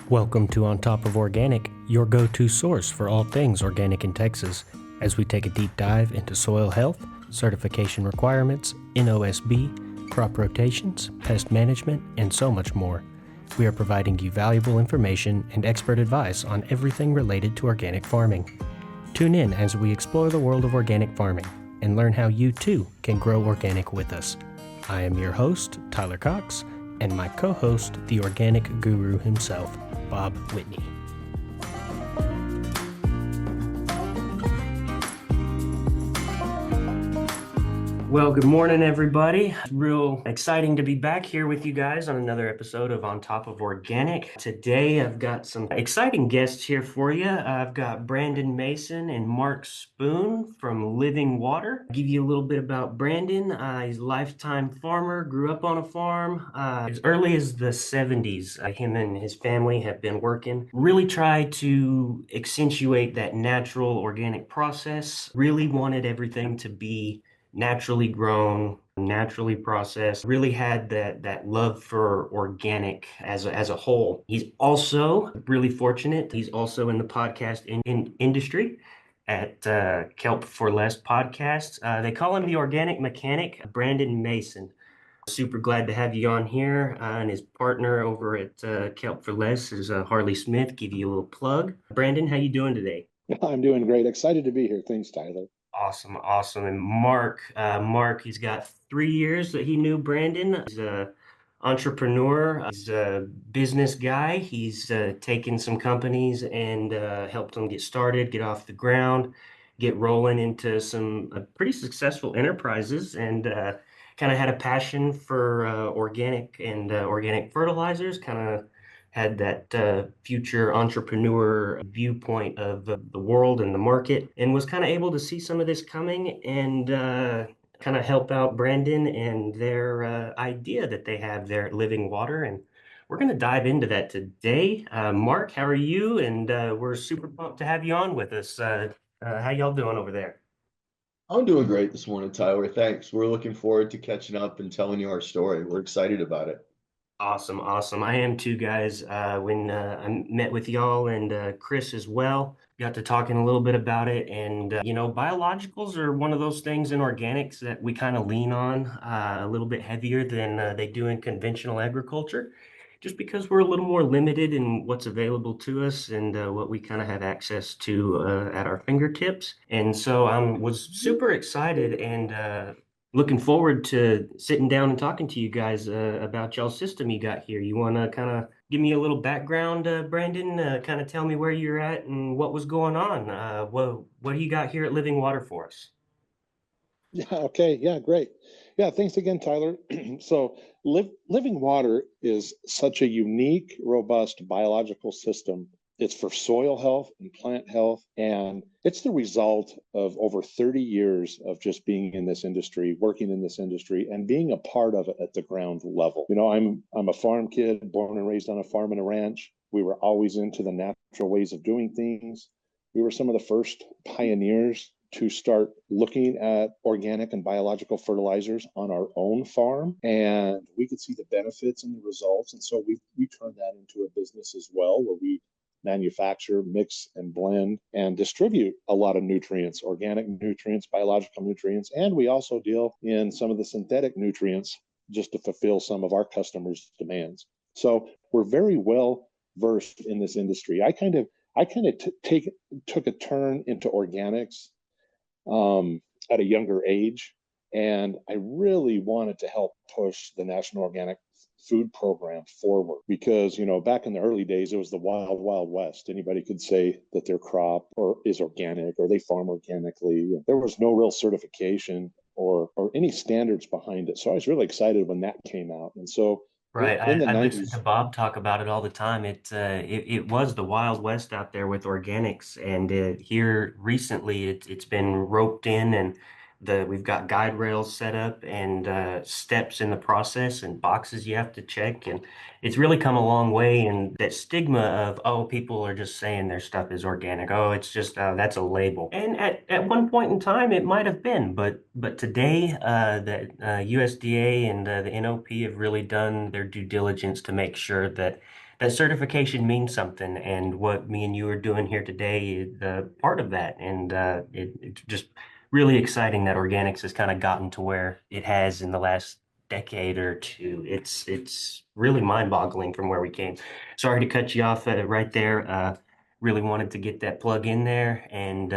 Welcome to On Top of Organic, your go-to source for all things organic in Texas, as we take a deep dive into soil health, certification requirements, NOSB, crop rotations, pest management, and so much more. We are providing you valuable information and expert advice on everything related to organic farming. Tune in as we explore the world of organic farming and learn how you too can grow organic with us. I am your host, Tyler Cox, and my co-host, the organic guru himself, Bob Whitney. Well, good morning, everybody. Real exciting to be back here with you guys on another episode of On Top of Organic. Today, I've got some exciting guests here for you. I've got Brandon Mason and Mark Spoon from Living Water. I'll give you a little bit about Brandon. He's a lifetime farmer, grew up on a farm. As early as the 70s, him and his family have been working. Really tried to accentuate that natural organic process. Really wanted everything to be naturally grown, naturally processed, really had that love for organic as a whole. He's also really fortunate. He's also in the podcast industry at Kelp for Less podcast. They call him the organic mechanic, Brandon Mason. Super glad to have you on here. And his partner over at Kelp for Less is Harley Smith. Give you a little plug. Brandon, how you doing today? I'm doing great. Excited to be here. Thanks, Tyler. Awesome. And Mark, he's got 3 years that he knew Brandon. He's a entrepreneur. He's a business guy. He's taken some companies and helped them get started, get off the ground, get rolling into some pretty successful enterprises, and kind of had a passion for organic and organic fertilizers. Kind of had that future entrepreneur viewpoint of the world and the market, and was kind of able to see some of this coming and kind of help out Brandon and their idea that they have there at Living Water. And we're going to dive into that today. Mark, how are you? And we're super pumped to have you on with us. How y'all doing over there? I'm doing great this morning, Tyler. Thanks. We're looking forward to catching up and telling you our story. We're excited about it. Awesome. I am too, guys. When I met with y'all and Chris as well, got to talking a little bit about it. And, biologicals are one of those things in organics that we kind of lean on a little bit heavier than they do in conventional agriculture, just because we're a little more limited in what's available to us and what we kind of have access to at our fingertips. And so I was super excited and looking forward to sitting down and talking to you guys about y'all's system you got here. You want to kind of give me a little background, Brandon? Kind of tell me where you're at and what was going on. What do you got here at Living Water for us? Yeah, okay. Yeah, great. Yeah, thanks again, Tyler. So, living water is such a unique, robust biological system. It's for soil health and plant health, and it's the result of over 30 years of just being in this industry, working in this industry, and being a part of it at the ground level. I'm a farm kid, born and raised on a farm and a ranch. We were always into the natural ways of doing things. We were some of the first pioneers to start looking at organic and biological fertilizers on our own farm, and we could see the benefits and the results. And so we turned that into a business as well, where we manufacture, mix, and blend and distribute a lot of nutrients, organic nutrients, biological nutrients, and we also deal in some of the synthetic nutrients just to fulfill some of our customers' demands. So we're very well versed in this industry. I took a turn into organics at a younger age, and I really wanted to help push the National Organic Food Program forward because, back in the early days, it was the wild, wild west. Anybody could say that their crop is organic or they farm organically. There was no real certification or any standards behind it. So I was really excited when that came out. And so Right. in the I listen to 90s, Bob talk about it all the time. It was the Wild West out there with organics, and here recently it's been roped in, and We've got guide rails set up and steps in the process and boxes you have to check. And it's really come a long way. And that stigma of, oh, people are just saying their stuff is organic. Oh, it's just that's a label. And at one point in time, it might have been, but today, the USDA and the NOP have really done their due diligence to make sure that that certification means something. And what me and you are doing here today is part of that. And it's just really exciting that organics has kind of gotten to where it has in the last decade or two. It's really mind-boggling from where we came. Sorry to cut you off right there. Really wanted to get that plug in there and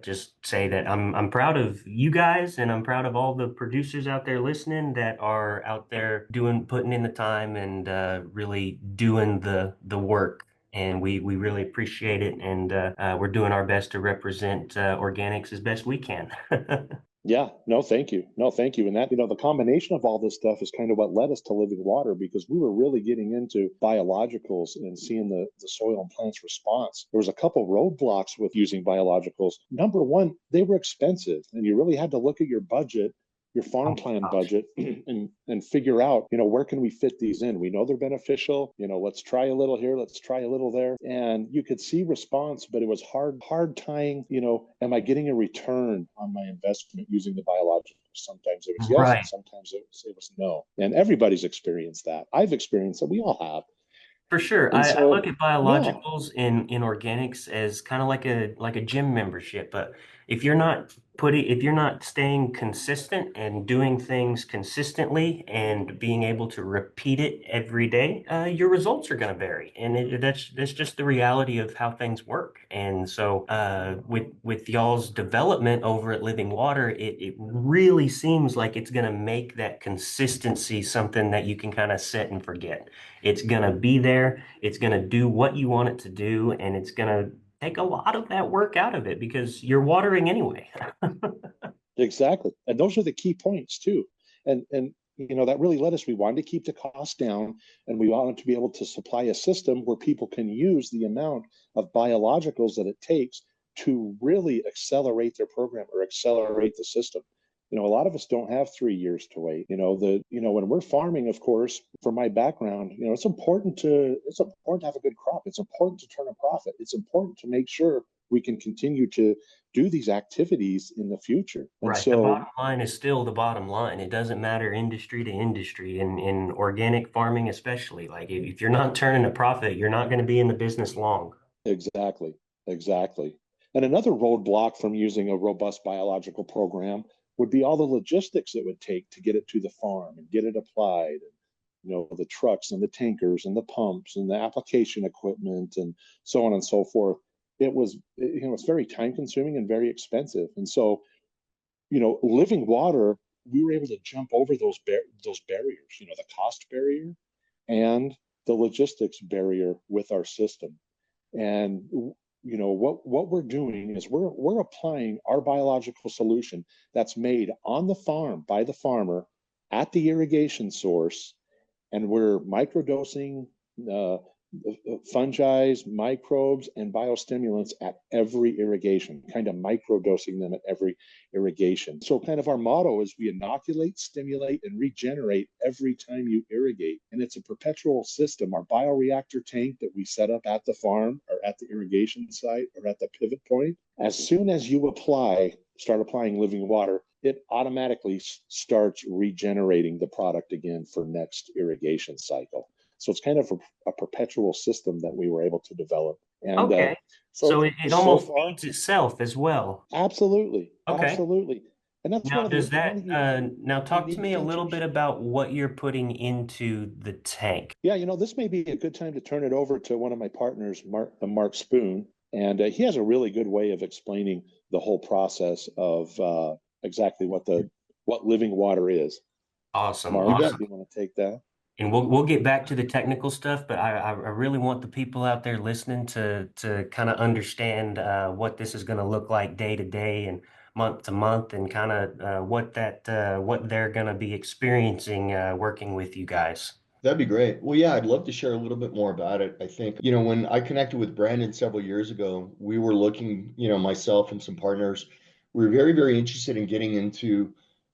just say that I'm proud of you guys and I'm proud of all the producers out there listening that are out there putting in the time and really doing the work. And we really appreciate it, and we're doing our best to represent organics as best we can. Yeah, no, thank you. No, thank you. And that, the combination of all this stuff is kind of what led us to living water because we were really getting into biologicals and seeing the soil and plants response. There was a couple roadblocks with using biologicals. Number one, they were expensive and you really had to look at your budget, your farm Oh plan gosh. budget and figure out, where can we fit these in? We know they're beneficial. Let's try a little here, let's try a little there. And you could see response, but it was hard tying, am I getting a return on my investment using the biologicals? Sometimes it was yes, and Right. sometimes it was no. And everybody's experienced that. I've experienced it. We all have. For sure. And I look so, at yeah, biologicals in organics as kind of like a gym membership. But if you're not staying consistent and doing things consistently and being able to repeat it every day, your results are going to vary. And that's just the reality of how things work. And so with y'all's development over at Living Water, it really seems like it's going to make that consistency something that you can kind of set and forget. It's going to be there. It's going to do what you want it to do, and it's going to take a lot of that work out of it because you're watering anyway. exactly. And those are the key points too. And that really led us. We wanted to keep the cost down and we wanted to be able to supply a system where people can use the amount of biologicals that it takes to really accelerate their program or accelerate the system. A lot of us don't have 3 years to wait. When we're farming, of course, from my background, it's important to have a good crop. It's important to turn a profit. It's important to make sure we can continue to do these activities in the future. And Right. The so, bottom line is still the bottom line. It doesn't matter industry to industry, and in organic farming especially. Like if you're not turning a profit, you're not going to be in the business long. exactly, exactly. And another roadblock from using a robust biological program would be all the logistics it would take to get it to the farm and get it applied. And, the trucks and the tankers and the pumps and the application equipment and so on and so forth. It's very time consuming and very expensive. And so, living water, we were able to jump over those barriers, the cost barrier and the logistics barrier with our system. And what we're doing is we're applying our biological solution that's made on the farm by the farmer at the irrigation source, and we're microdosing uh, fungi, microbes, and biostimulants at every irrigation, kind of microdosing them at every irrigation. So, kind of our motto is we inoculate, stimulate, and regenerate every time you irrigate. And it's a perpetual system. Our bioreactor tank that we set up at the farm or at the irrigation site or at the pivot point, as soon as you start applying living water, it automatically starts regenerating the product again for next irrigation cycle. So it's kind of a perpetual system that we were able to develop. And Okay. so So it so almost far, feeds itself as well. absolutely, Okay. absolutely. And that's Now, does one of that, the now talk to unique me a little bit features. about what you're putting into the tank. Yeah, this may be a good time to turn it over to one of my partners, Mark Spoon, and he has a really good way of explaining the whole process of exactly what living water is. Awesome. Mark, You Awesome. bet. if you want to take that. And we'll get back to the technical stuff, but I really want the people out there listening to kind of understand what this is going to look like day to day and month to month, and kind of what they're going to be experiencing working with you guys. That'd be great. Well, yeah, I'd love to share a little bit more about it. I think, when I connected with Brandon several years ago, we were looking, myself and some partners we were very, very interested in getting into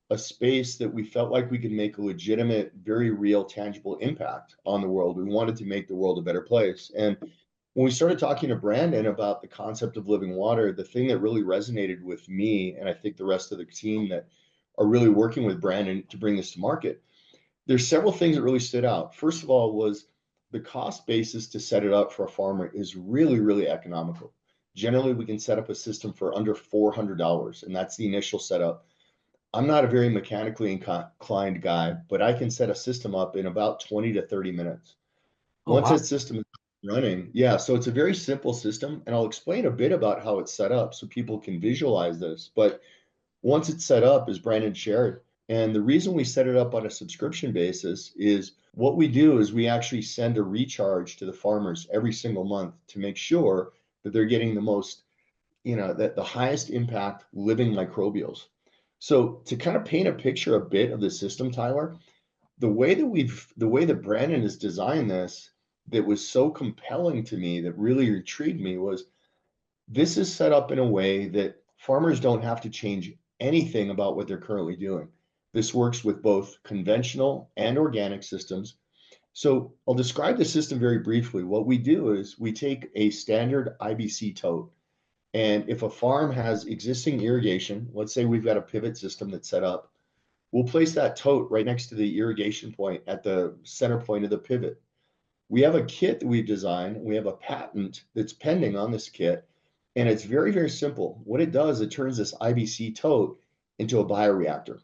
a space that we felt like we could make a legitimate, very real, tangible impact on the world. We wanted to make the world a better place. And when we started talking to Brandon about the concept of living water, the thing that really resonated with me, and I think the rest of the team that are really working with Brandon to bring this to market, there's several things that really stood out. First of all, was the cost basis to set it up for a farmer is really, really economical. Generally, we can set up a system for under $400, and that's the initial setup. I'm not a very mechanically inclined guy, but I can set a system up in about 20 to 30 minutes. Oh, Once wow. that system is running, yeah, so it's a very simple system, and I'll explain a bit about how it's set up so people can visualize this. But once it's set up, as Brandon shared, and the reason we set it up on a subscription basis is what we do is we actually send a recharge to the farmers every single month to make sure that they're getting the most, that the highest impact living microbials. So to kind of paint a picture a bit of the system, Tyler, the way that Brandon has designed this that was so compelling to me, that really intrigued me, was this is set up in a way that farmers don't have to change anything about what they're currently doing. This works with both conventional and organic systems. So I'll describe the system very briefly. What we do is we take a standard IBC tote, and if a farm has existing irrigation, let's say we've got a pivot system that's set up, we'll place that tote right next to the irrigation point at the center point of the pivot. We have a kit that we've designed. We have a patent that's pending on this kit, and it's very, very simple. What it does, it turns this IBC tote into a bioreactor.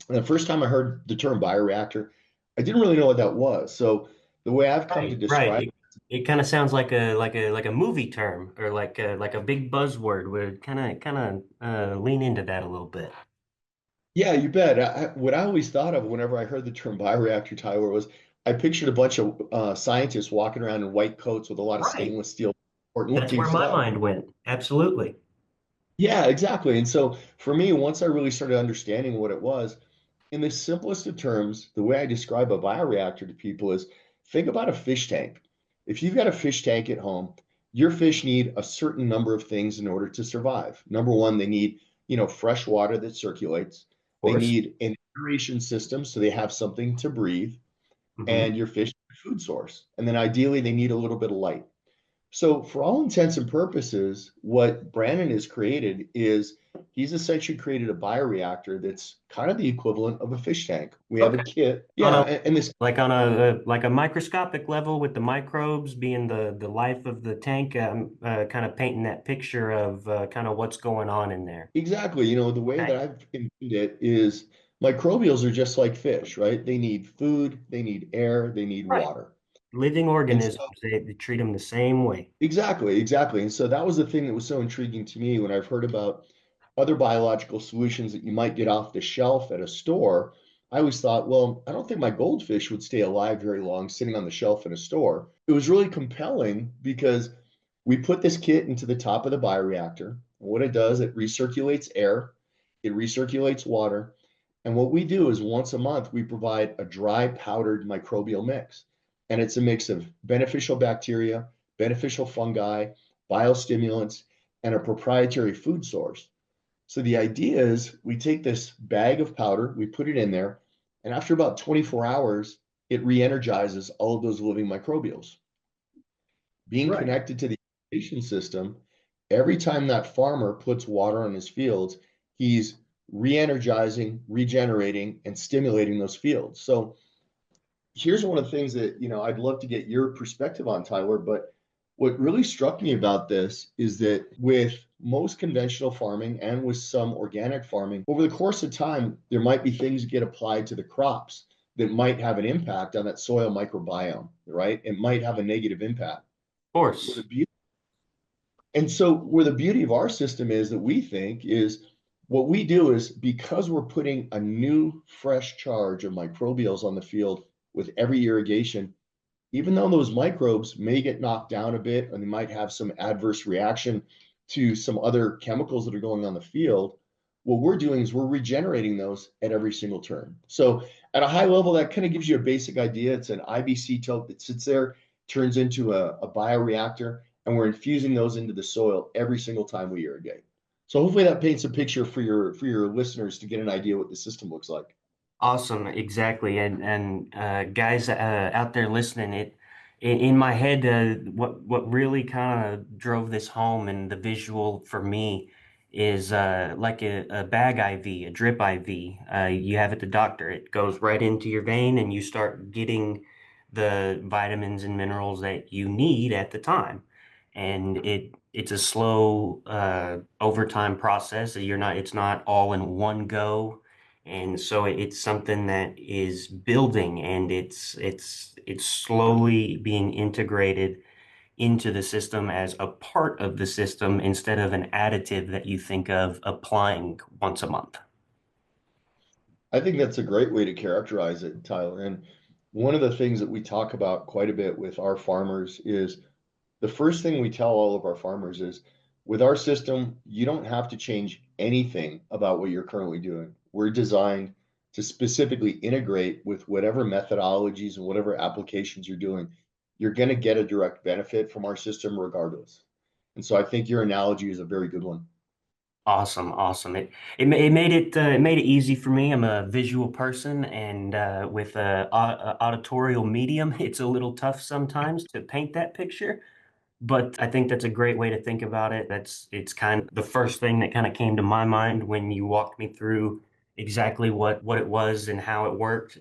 And the first time I heard the term bioreactor, I didn't really know what that was. So the way I've come to Right, right. describe, It kind of sounds like a movie term or like a big buzzword. Would kind of lean into that a little bit. yeah, you bet. What I always thought of whenever I heard the term bioreactor, Tyler, was I pictured a bunch of scientists walking around in white coats with a lot of Right. stainless steel important That's looking where my stuff. mind went. Absolutely. Yeah, exactly. And so for me, once I really started understanding what it was, in the simplest of terms, the way I describe a bioreactor to people is think about a fish tank. If you've got a fish tank at home, your fish need a certain number of things in order to survive. Number one, they need, fresh water that circulates. Of They course. need an aeration system so they have something to breathe, Hmm. and your fish need a food source. And then ideally, they need a little bit of light. So, for all intents and purposes, what Brandon has created is he's essentially created a bioreactor that's kind of the equivalent of a fish tank. We have a Okay. kit. On Yeah, a and this like a microscopic level with the microbes being the life of the tank, kind of painting that picture of kind of what's going on in there. exactly, the way Okay. that I've envisioned it is microbials are just like fish, right? They need food, they need air, they need Right. water. Living And organisms, so they treat them the same way. exactly, exactly. And so that was the thing that was so intriguing to me when I've heard about other biological solutions that you might get off the shelf at a store. I always thought, well, I don't think my goldfish would stay alive very long sitting on the shelf in a store. It was really compelling because we put this kit into the top of the bioreactor. And what it does, it recirculates air, it recirculates water. And what we do is once a month, we provide a dry powdered microbial mix. And it's a mix of beneficial bacteria, beneficial fungi, biostimulants, and a proprietary food source. So the idea is we take this bag of powder, we put it in there, and after about 24 hours, it re-energizes all of those living microbials. Being Right. connected to the irrigation system, every time that farmer puts water on his fields, he's re-energizing, regenerating, and stimulating those fields. So here's one of the things that I'd love to get your perspective on, Tyler. But what really struck me about this is that with most conventional farming and with some organic farming, over the course of time, there might be things that get applied to the crops that might have an impact on that soil microbiome, right? It might have a negative impact. Of Where the course. beauty, and so where the beauty of our system is that we think is what we do is because we're putting a new fresh charge of microbials on the field with every irrigation, even though those microbes may get knocked down a bit and they might have some adverse reaction to some other chemicals that are going on the field, what we're doing is we're regenerating those at every single turn. So at a high level, that kind of gives you a basic idea. It's an IBC tote that sits there, turns into a bioreactor, and we're infusing those into the soil every single time we irrigate. So hopefully that paints a picture for your listeners to get an idea what the system looks like. Awesome, exactly. And guys out there listening, in my head, what really kind of drove this home and the visual for me is like a bag IV, a drip IV. You have at the doctor. It goes right into your vein, and you start getting the vitamins and minerals that you need at the time. And it's a slow overtime process. It's not all in one go, and so it's something that is building, and it's slowly being integrated into the system as a part of the system instead of an additive that you think of applying once a month. I think that's a great way to characterize it, Tyler. And one of the things that we talk about quite a bit with our farmers is the first thing we tell all of our farmers is with our system, you don't have to change anything about what you're currently doing. We're designed to specifically integrate with whatever methodologies and whatever applications you're doing. You're going to get a direct benefit from our system regardless. And so I think your analogy is a very good one. Awesome, awesome. It made it easy for me. I'm a visual person, and with a auditorial medium, it's a little tough sometimes to paint that picture. But I think that's a great way to think about it. It's kind of the first thing that kind of came to my mind when you walked me through exactly what it was and how it worked.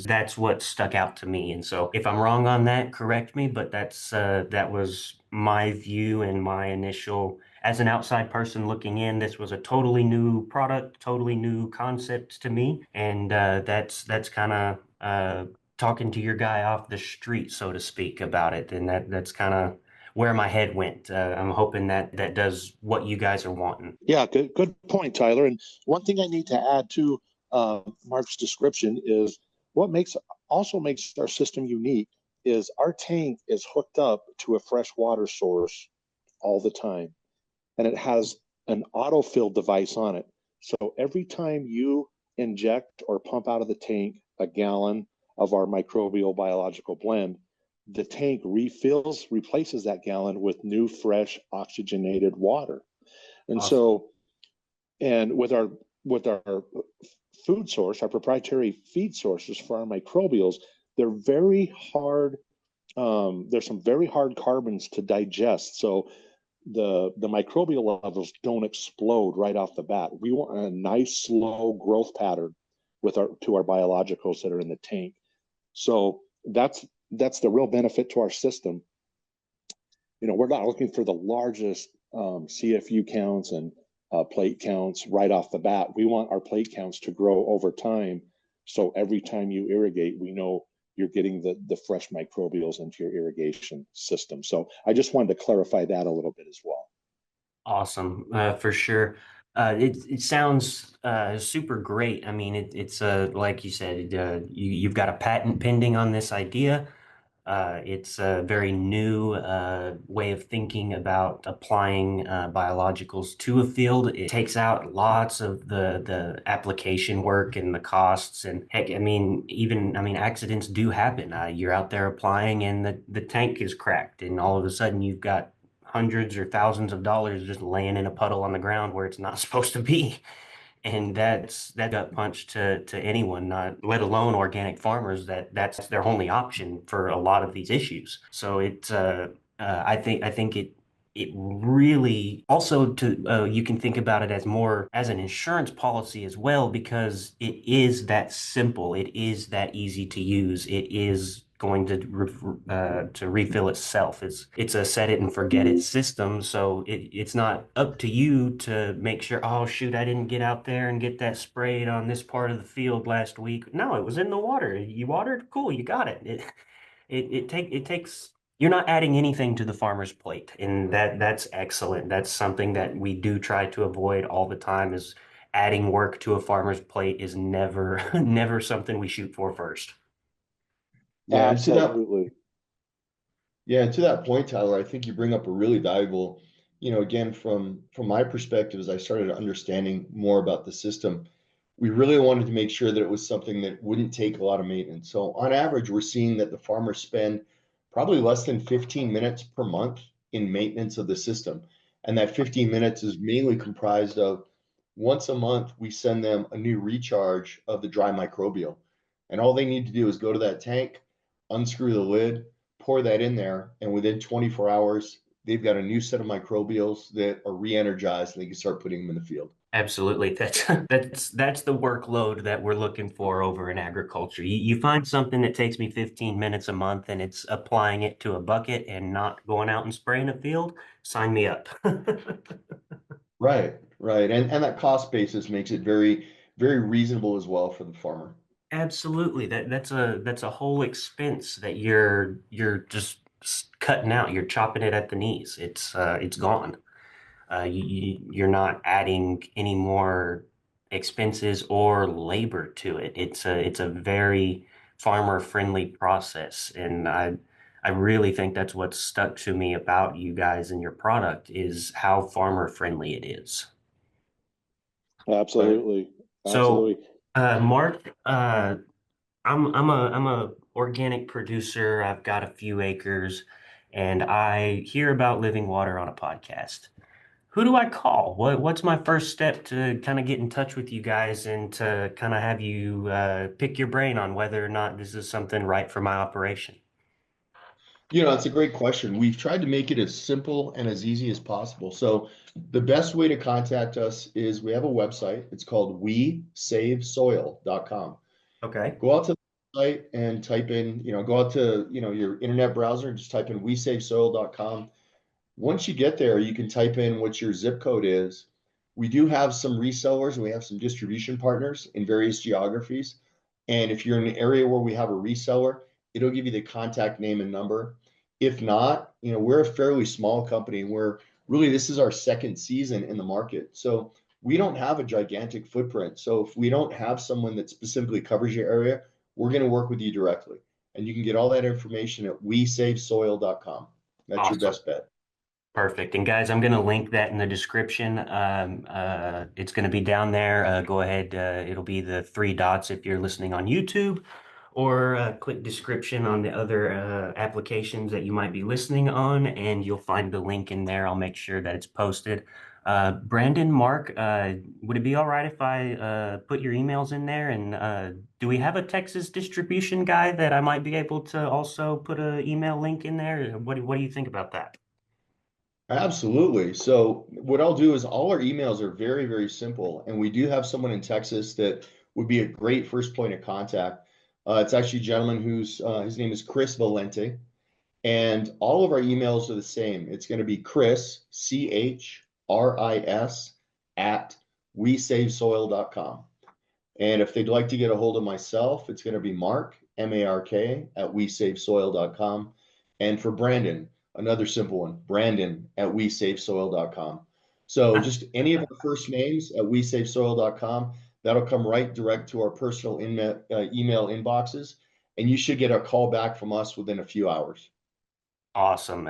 That's what stuck out to me. And so if I'm wrong on that, correct me, but that was my view and my initial, as an outside person looking in, this was a totally new product, totally new concept to me. And that's kind of talking to your guy off the street, so to speak, about it. And that's kind of where my head went. I'm hoping that that does what you guys are wanting. Yeah, good point, Tyler. And one thing I need to add to Mark's description is what makes our system unique is our tank is hooked up to a fresh water source all the time, and it has an autofill device on it. So every time you inject or pump out of the tank a gallon of our microbial biological blend, the tank replaces that gallon with new, fresh, oxygenated water. And Awesome. so, and with our food source, our proprietary feed sources for our microbials, they're very hard. There's some very hard carbons to digest. So the microbial levels don't explode right off the bat. We want a nice slow growth pattern with our biologicals that are in the tank. So that's the real benefit to our system. We're not looking for the largest CFU counts and plate counts right off the bat. We want our plate counts to grow over time. So every time you irrigate, we know you're getting the fresh microbials into your irrigation system. So I just wanted to clarify that a little bit as well. Awesome, for sure. It sounds super great. I mean, it's like you said, you've got a patent pending on this idea. It's a very new way of thinking about applying biologicals to a field. It takes out lots of the application work and the costs. And heck, I mean, accidents do happen. You're out there applying, and the tank is cracked, and all of a sudden you've got hundreds or thousands of dollars just laying in a puddle on the ground where it's not supposed to be. And that gut punch to anyone, not let alone organic farmers, that's their only option for a lot of these issues. So I think it really also to you can think about it as more as an insurance policy as well, because it is that simple, it is that easy to use, it is going to refill itself. It's a set it and forget it system. So it's not up to you to make sure, oh shoot, I didn't get out there and get that sprayed on this part of the field last week. No, it was in the water. You watered? Cool, you got it. It takes you're not adding anything to the farmer's plate, and that's excellent. That's something that we do try to avoid all the time, is adding work to a farmer's plate is never never something we shoot for first. Yeah, and Absolutely. to that point, Tyler, I think you bring up a really valuable, again, from my perspective, as I started understanding more about the system, we really wanted to make sure that it was something that wouldn't take a lot of maintenance. So on average, we're seeing that the farmers spend probably less than 15 minutes per month in maintenance of the system. And that 15 minutes is mainly comprised of once a month, we send them a new recharge of the dry microbial. And all they need to do is go to that tank, unscrew the lid, pour that in there, and within 24 hours, they've got a new set of microbials that are re-energized and they can start putting them in the field. Absolutely. That's the workload that we're looking for over in agriculture. You find something that takes me 15 minutes a month and it's applying it to a bucket and not going out and spraying a field, sign me up. Right, right. And that cost basis makes it very, very reasonable as well for the farmer. Absolutely. That's a whole expense that you're just cutting out. You're chopping it at the knees. It's gone. You're not adding any more expenses or labor to it. It's a very farmer friendly process, and I really think that's what's stuck to me about you guys and your product is how farmer friendly it is. Right. Absolutely. So, Absolutely. Mark, I'm a organic producer. I've got a few acres, and I hear about living water on a podcast. Who do I call? What's my first step to kind of get in touch with you guys and to kind of have you pick your brain on whether or not this is something right for my operation? It's a great question. We've tried to make it as simple and as easy as possible. So the best way to contact us is we have a website. It's called wesavesoil.com. Okay. Go out to the site and type in, go out to, your internet browser and just type in wesavesoil.com. Once you get there, you can type in what your zip code is. We do have some resellers and we have some distribution partners in various geographies. And if you're in an area where we have a reseller, it'll give you the contact name and number. If not, we're a fairly small company. We're really, this is our second season in the market. So we don't have a gigantic footprint. So if we don't have someone that specifically covers your area, we're going to work with you directly. And you can get all that information at wesavesoil.com. That's your Awesome. best bet. Perfect. And guys, I'm going to link that in the description. It's going to be down there. Go ahead. It'll be the three dots if you're listening on YouTube, or click description on the other applications that you might be listening on, and you'll find the link in there. I'll make sure that it's posted. Brandon, Mark, would it be all right if I put your emails in there? And do we have a Texas distribution guy that I might be able to also put an email link in there? What do you think about that? Absolutely. So what I'll do is all our emails are very, very simple, and we do have someone in Texas that would be a great first point of contact. It's actually a gentleman who's his name is Chris Valente, and all of our emails are the same. It's going to be Chris, CHRIS at wesavesoil.com. And if they'd like to get a hold of myself, it's going to be Mark, MARK, at wesavesoil.com. And for Brandon, another simple one, Brandon at wesavesoil.com. So just any of our first names at wesavesoil.com, that'll come right direct to our personal email inboxes. And you should get a call back from us within a few hours. Awesome.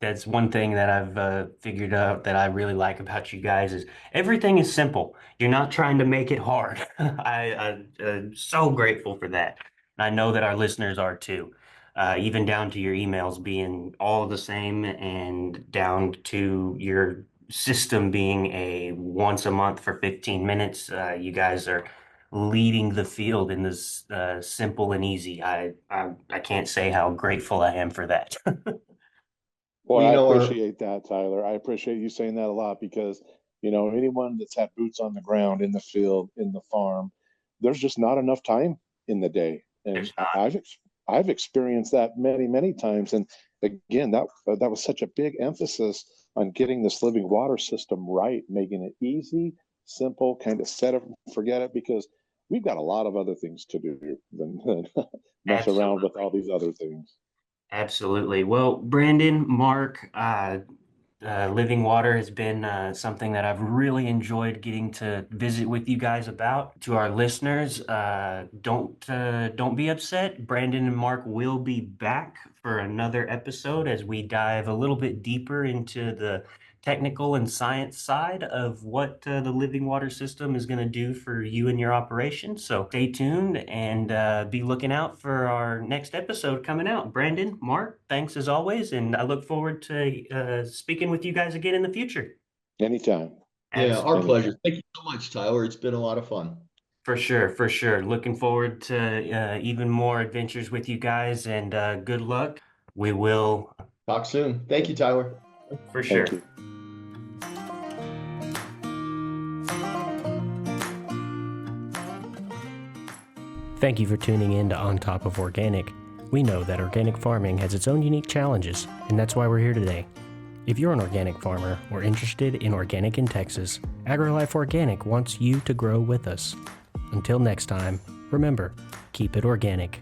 That's one thing that I've figured out that I really like about you guys is everything is simple. You're not trying to make it hard. I'm so grateful for that. And I know that our listeners are too. Even down to your emails being all the same and down to your system being a once a month for 15 minutes. You guys are leading the field in this simple and easy. I can't say how grateful I am for that. Boy, Well, I our appreciate that, Tyler. I appreciate you saying that a lot because, anyone that's had boots on the ground in the field, in the farm, there's just not enough time in the day. And There's not. I've experienced that many, many times. And again, that was such a big emphasis on getting this living water system right, making it easy, simple, kind of set it and forget it, because we've got a lot of other things to do than mess around with all Absolutely. these other things. Absolutely. Well, Brandon, Mark, Living Water has been something that I've really enjoyed getting to visit with you guys about. To our listeners, don't be upset. Brandon and Mark will be back for another episode as we dive a little bit deeper into the technical and science side of what the living water system is going to do for you and your operation. So stay tuned and be looking out for our next episode coming out. Brandon, Mark, thanks as always, and I look forward to speaking with you guys again in the future. Anytime. Yeah, our Anytime. pleasure. Thank you so much, Tyler. It's been a lot of fun. For sure, for sure. Looking forward to even more adventures with you guys, and good luck. We will, Talk soon. Thank you, Tyler. for sure. Thank you. Thank you for tuning in to On Top of Organic. We know that organic farming has its own unique challenges, and that's why we're here today. If you're an organic farmer or interested in organic in Texas, AgriLife Organic wants you to grow with us. Until next time, remember, keep it organic.